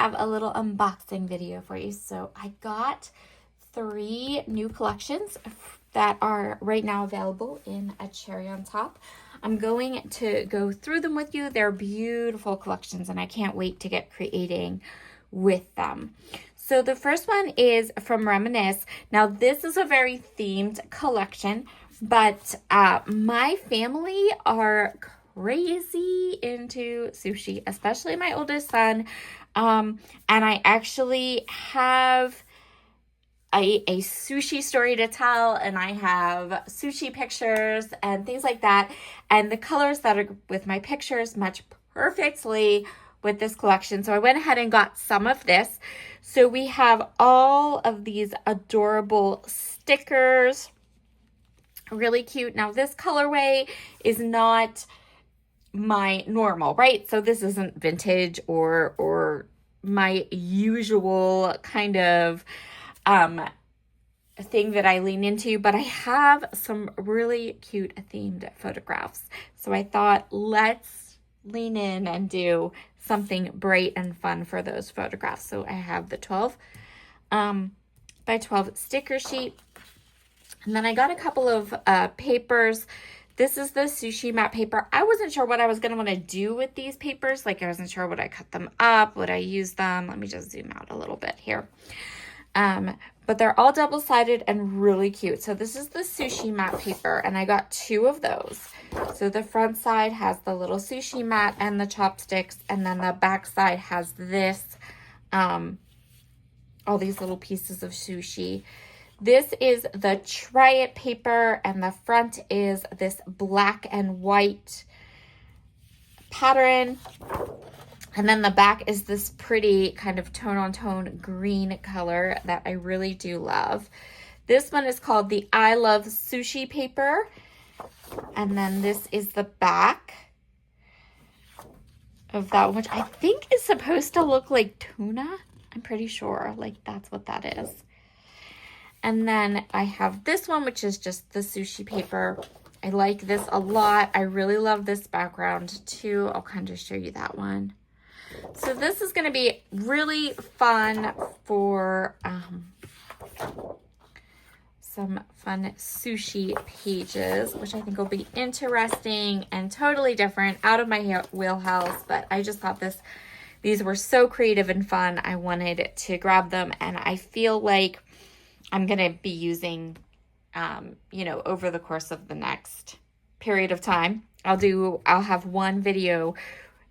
have a little unboxing video for you. So I got 3 new collections that are right now available in a cherry on top. I'm going to go through them with you. They're beautiful collections and I can't wait to get creating with them. So the first one is from Reminisce. Now this is a very themed collection, but my family are crazy into sushi, especially my oldest son. And I actually have a sushi story to tell, and I have sushi pictures and things like that. And the colors that are with my pictures match perfectly with this collection. So I went ahead and got some of this. So we have all of these adorable stickers. Really cute. Now this colorway is not my normal, right? So this isn't vintage or my usual kind of thing that I lean into, but I have some really cute themed photographs. So I thought, let's lean in and do something bright and fun for those photographs. So I have the 12 by 12 sticker sheet. And then I got a couple of papers. This is the sushi mat paper. I wasn't sure what I was going to want to do with these papers. Like I wasn't sure would I cut them up, would I use them? Let me just zoom out a little bit here. But they're all double-sided and really cute. So this is the sushi mat paper, and I got 2 of those. So the front side has the little sushi mat and the chopsticks, and then the back side has this, all these little pieces of sushi. This is the Try It paper, and the front is this black and white pattern. And then the back is this pretty kind of tone-on-tone green color that I really do love. This one is called the I Love Sushi paper. And then this is the back of that one, which I think is supposed to look like tuna. I'm pretty sure, like that's what that is. And then I have this one, which is just the sushi paper. I like this a lot. I really love this background too. I'll kind of show you that one. So this is going to be really fun for some fun sushi pages, which I think will be interesting and totally different, out of my wheelhouse. But I just thought these were so creative and fun. I wanted to grab them, and I feel like I'm going to be using, over the course of the next period of time. I'll have one video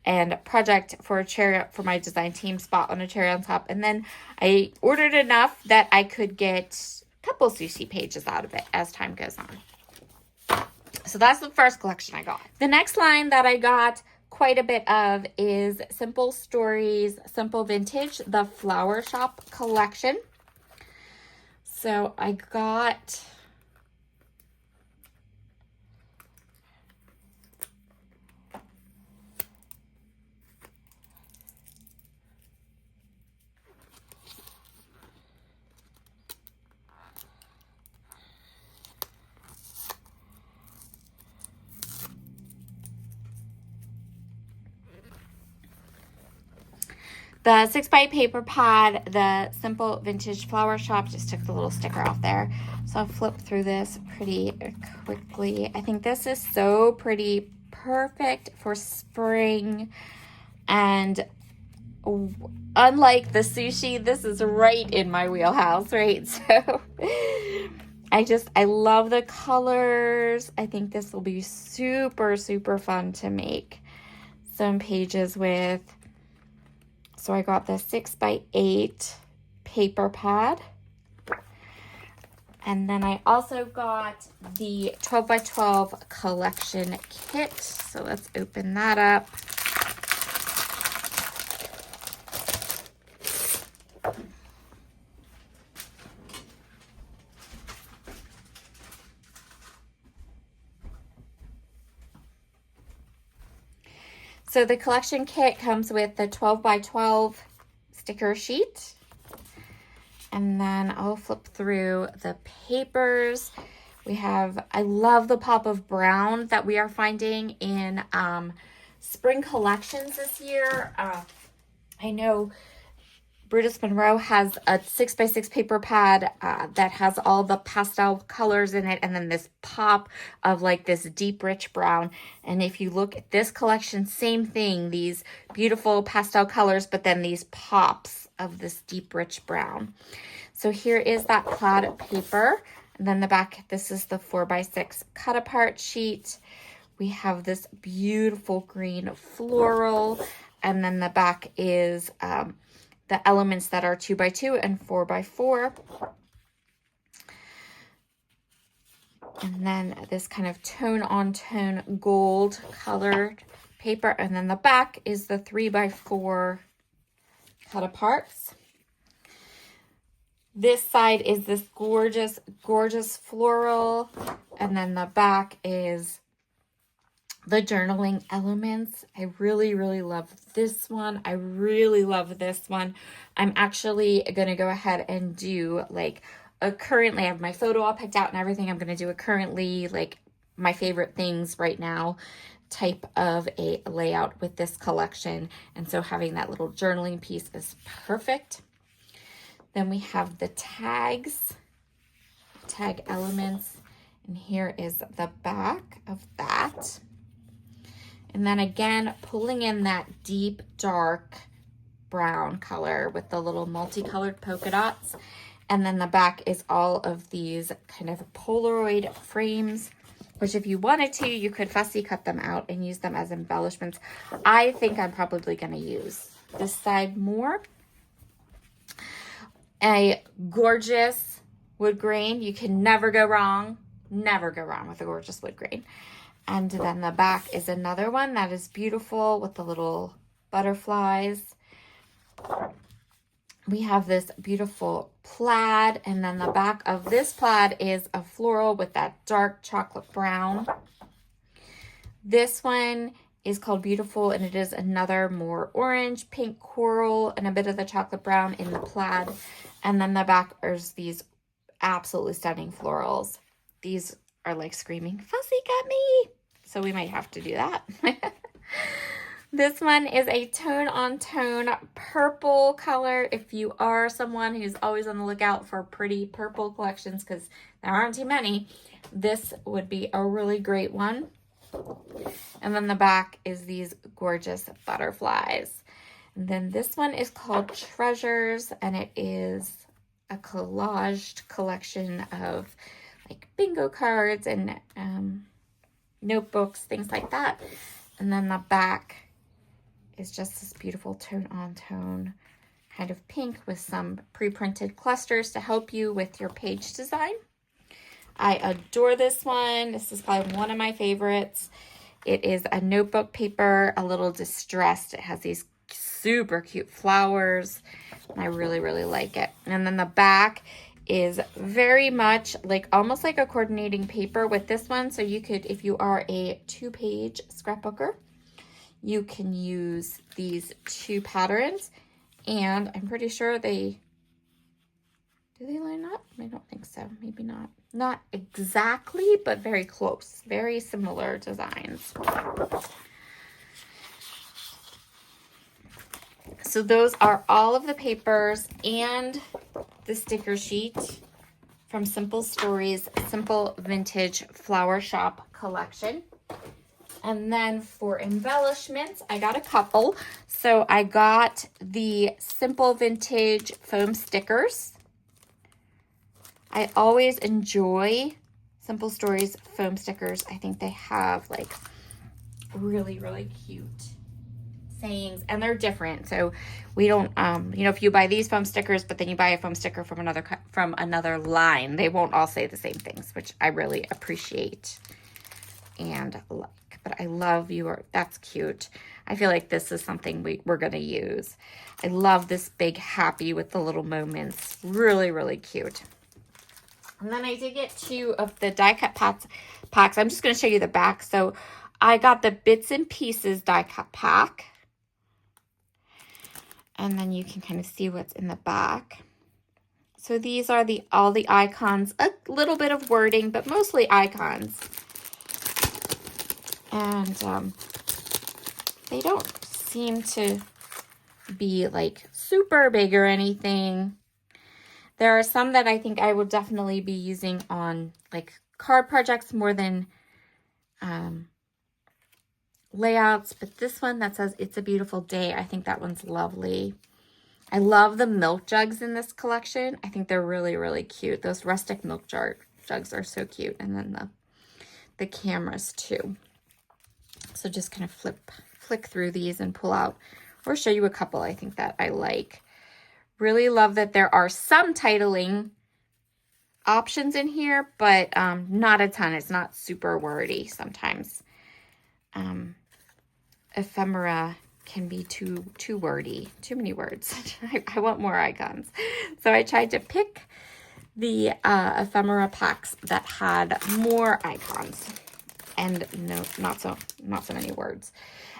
and project for a cherry for my design team spot on a cherry on top. And then I ordered enough that I could get a couple sushi pages out of it as time goes on. So that's the first collection I got. The next line that I got quite a bit of is Simple Stories, Simple Vintage, the Flower Shop collection. So I got the 6x paper pad, the Simple Vintage Flower Shop. Just took the little sticker off there. So I'll flip through this pretty quickly. I think this is so pretty, perfect for spring. And unlike the sushi, this is right in my wheelhouse, right? So I love the colors. I think this will be super, super fun to make some pages with. So I got the 6x8 paper pad. And then I also got the 12x12 collection kit. So let's open that up. So the collection kit comes with the 12x12 sticker sheet. And then I'll flip through the papers. I love the pop of brown that we are finding in spring collections this year. I know Brutus Monroe has a 6x6 paper pad that has all the pastel colors in it, and then this pop of like this deep rich brown. And if you look at this collection, same thing, these beautiful pastel colors, but then these pops of this deep rich brown. So here is that plaid paper, and then the back, this is the 4x6 cut apart sheet. We have this beautiful green floral, and then the back is the elements that are 2x2 and 4x4. And then this kind of tone-on-tone gold colored paper. And then the back is the 3x4 cut aparts. This side is this gorgeous, gorgeous floral. And then the back is the journaling elements. I really, really love this one. I really love this one. I'm actually going to go ahead and do like a currently, I have my photo all picked out and everything. I'm going to do a currently, like my favorite things right now type of a layout with this collection. And so having that little journaling piece is perfect. Then we have the tags, tag elements. And here is the back of that. And then again, pulling in that deep, dark brown color with the little multicolored polka dots. And then the back is all of these kind of Polaroid frames, which if you wanted to, you could fussy cut them out and use them as embellishments. I think I'm probably going to use this side more. A gorgeous wood grain. You can never go wrong. Never go wrong with a gorgeous wood grain. And then the back is another one that is beautiful with the little butterflies. We have this beautiful plaid, and then the back of this plaid is a floral with that dark chocolate brown. This one is called Beautiful, and it is another more orange, pink coral, and a bit of the chocolate brown in the plaid. And then the back is these absolutely stunning florals. These are like screaming, "Fussy, got me!" So we might have to do that. This one is a tone-on-tone purple color. If you are someone who's always on the lookout for pretty purple collections, because there aren't too many, this would be a really great one. And then the back is these gorgeous butterflies. And then this one is called Treasures, and it is a collaged collection of like bingo cards and notebooks, things like that. And then the back is just this beautiful tone-on-tone kind of pink with some pre-printed clusters to help you with your page design. I adore this one. This is probably one of my favorites. It is a notebook paper, a little distressed. It has these super cute flowers, and I really, really like it. And then the back is very much like almost like a coordinating paper with this one. So you could, if you are a 2-page scrapbooker, you can use these 2 patterns, and I'm pretty sure do they line up? I don't think so. Maybe not. Not exactly, but very close. Very similar designs. So those are all of the papers and the sticker sheet from Simple Stories, Simple Vintage Flower Shop collection. And then for embellishments, I got a couple. So I got the Simple Vintage foam stickers. I always enjoy Simple Stories foam stickers. I think they have like really, really cute sayings, and they're different. So we don't, you know, if you buy these foam stickers, but then you buy a foam sticker from another line, they won't all say the same things, which I really appreciate and like. But I love that's cute. I feel like this is something we're going to use. I love this big happy with the little moments. Really, really cute. And then I did get 2 of the die cut packs. I'm just going to show you the back. So I got the Bits and Pieces die cut pack. And then you can kind of see what's in the back. So these are all the icons, a little bit of wording, but mostly icons. And they don't seem to be like super big or anything. There are some that I think I will definitely be using on like card projects more than layouts. But this one that says It's a Beautiful Day, I think that one's lovely. I love the milk jugs in this collection. I think they're really, really cute. Those rustic milk jugs are so cute. And then the cameras too. So just kind of flick through these and pull out or show you a couple I think that I like. Really love that there are some titling options in here, but not a ton. It's not super wordy sometimes. Ephemera can be too wordy, too many words. I want more icons. So I tried to pick the ephemera packs that had more icons and not so many words.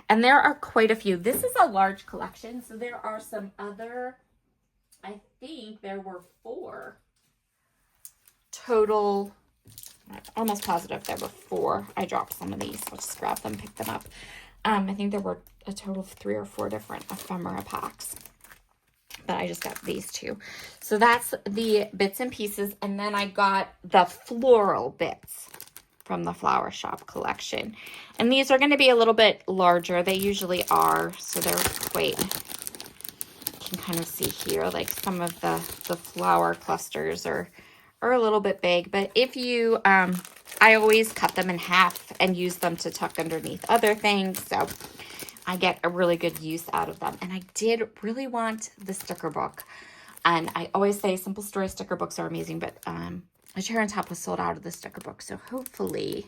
And there are quite a few. This is a large collection, so there are some other, I think there were 4 total. I'm almost positive there were 4. I dropped some of these. I'll just grab them, pick them up. I think there were a total of 3 or 4 different ephemera packs, but I just got these 2. So that's the bits and pieces. And then I got the floral bits from the Flower Shop collection. And these are going to be a little bit larger. They usually are. So they're quite, you can kind of see here, like some of the flower clusters are a little bit big. But if you, I always cut them in half and use them to tuck underneath other things. So I get a really good use out of them. And I did really want the sticker book. And I always say Simple Story sticker books are amazing, but a Cherry on Top was sold out of the sticker book. So hopefully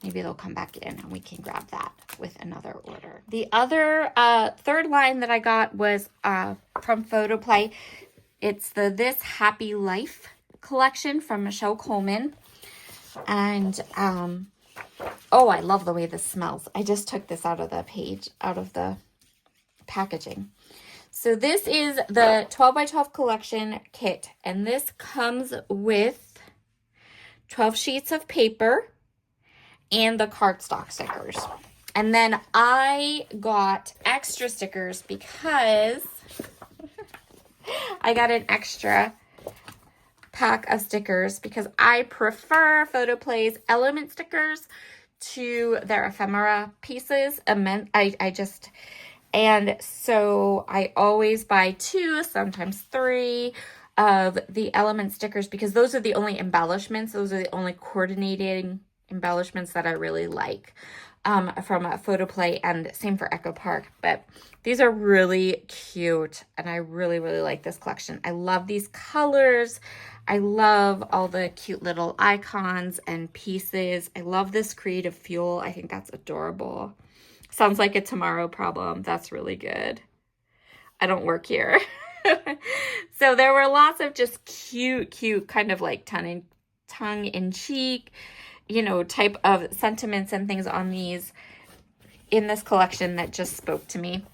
maybe they'll come back in and we can grab that with another order. The other third line that I got was from Photoplay. It's the This Happy Life collection from Michelle Coleman. And oh, I love the way this smells. I just took this out of the packaging. So this is the 12 by 12 collection kit, and this comes with 12 sheets of paper and the cardstock stickers. And then I got extra stickers because I got an extra pack of stickers because I prefer Photoplay's element stickers to their ephemera pieces. And so I always buy 2, sometimes 3 of the element stickers because those are the only embellishments. Those are the only coordinating embellishments that I really like from Photoplay, and same for Echo Park. But these are really cute and I really, really like this collection. I love these colors. I love all the cute little icons and pieces. I love this creative fuel. I think that's adorable. Sounds like a tomorrow problem. That's really good. I don't work here. So there were lots of just cute kind of like tongue-in-cheek, type of sentiments and things on these in this collection that just spoke to me.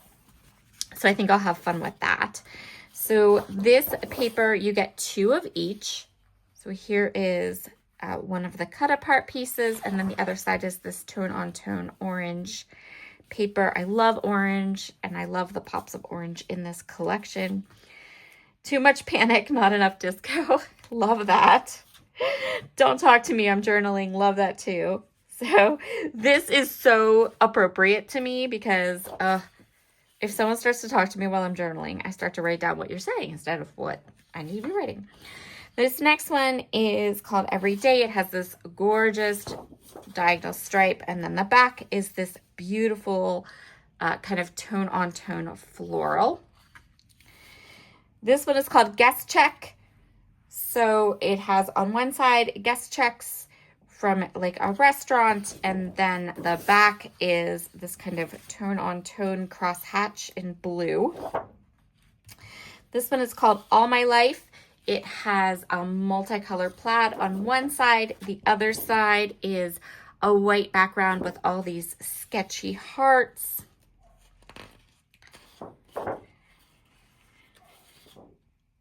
So I think I'll have fun with that. So this paper, you get 2 of each. So here is one of the cut apart pieces, and then the other side is this tone-on-tone orange paper. I love orange, and I love the pops of orange in this collection. Too much panic, not enough disco. Love that. Don't talk to me, I'm journaling. Love that too. So this is so appropriate to me because if someone starts to talk to me while I'm journaling, I start to write down what you're saying instead of what I need to be writing. This next one is called Every Day. It has this gorgeous diagonal stripe, and then the back is this beautiful kind of tone-on-tone floral. This one is called Guest Check. So it has on one side guest checks from like a restaurant, and then the back is this kind of tone-on-tone crosshatch in blue. This one is called All My Life. It has a multicolor plaid on one side. The other side is a white background with all these sketchy hearts.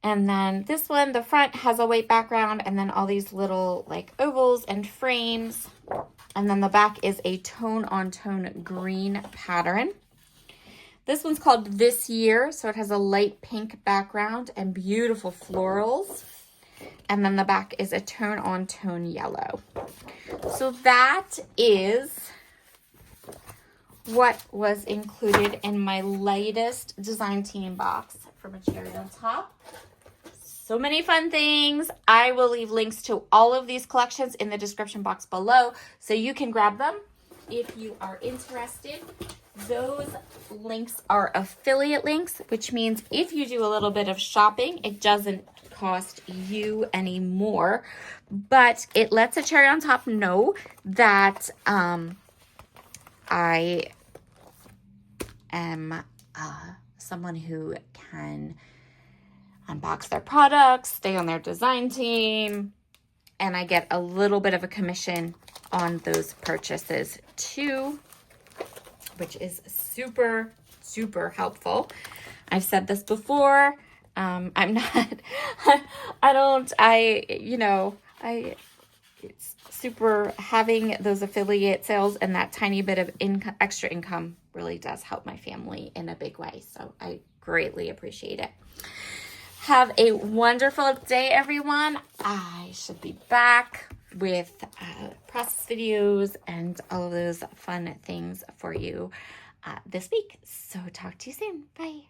And then this one, the front has a white background and then all these little like ovals and frames. And then the back is a tone-on-tone green pattern. This one's called This Year, so it has a light pink background and beautiful florals. And then the back is a tone-on-tone yellow. So that is what was included in my latest design team box from A Cherry on Top. So many fun things. I will leave links to all of these collections in the description box below so you can grab them if you are interested. Those links are affiliate links, which means if you do a little bit of shopping, it doesn't cost you any more, but it lets A Cherry on Top know that I am someone who can unbox their products, stay on their design team, and I get a little bit of a commission on those purchases too, which is super, super helpful. I've said this before. It's super, having those affiliate sales and that tiny bit of extra income really does help my family in a big way. So I greatly appreciate it. Have a wonderful day, everyone. I should be back with process videos and all of those fun things for you this week. So talk to you soon. Bye.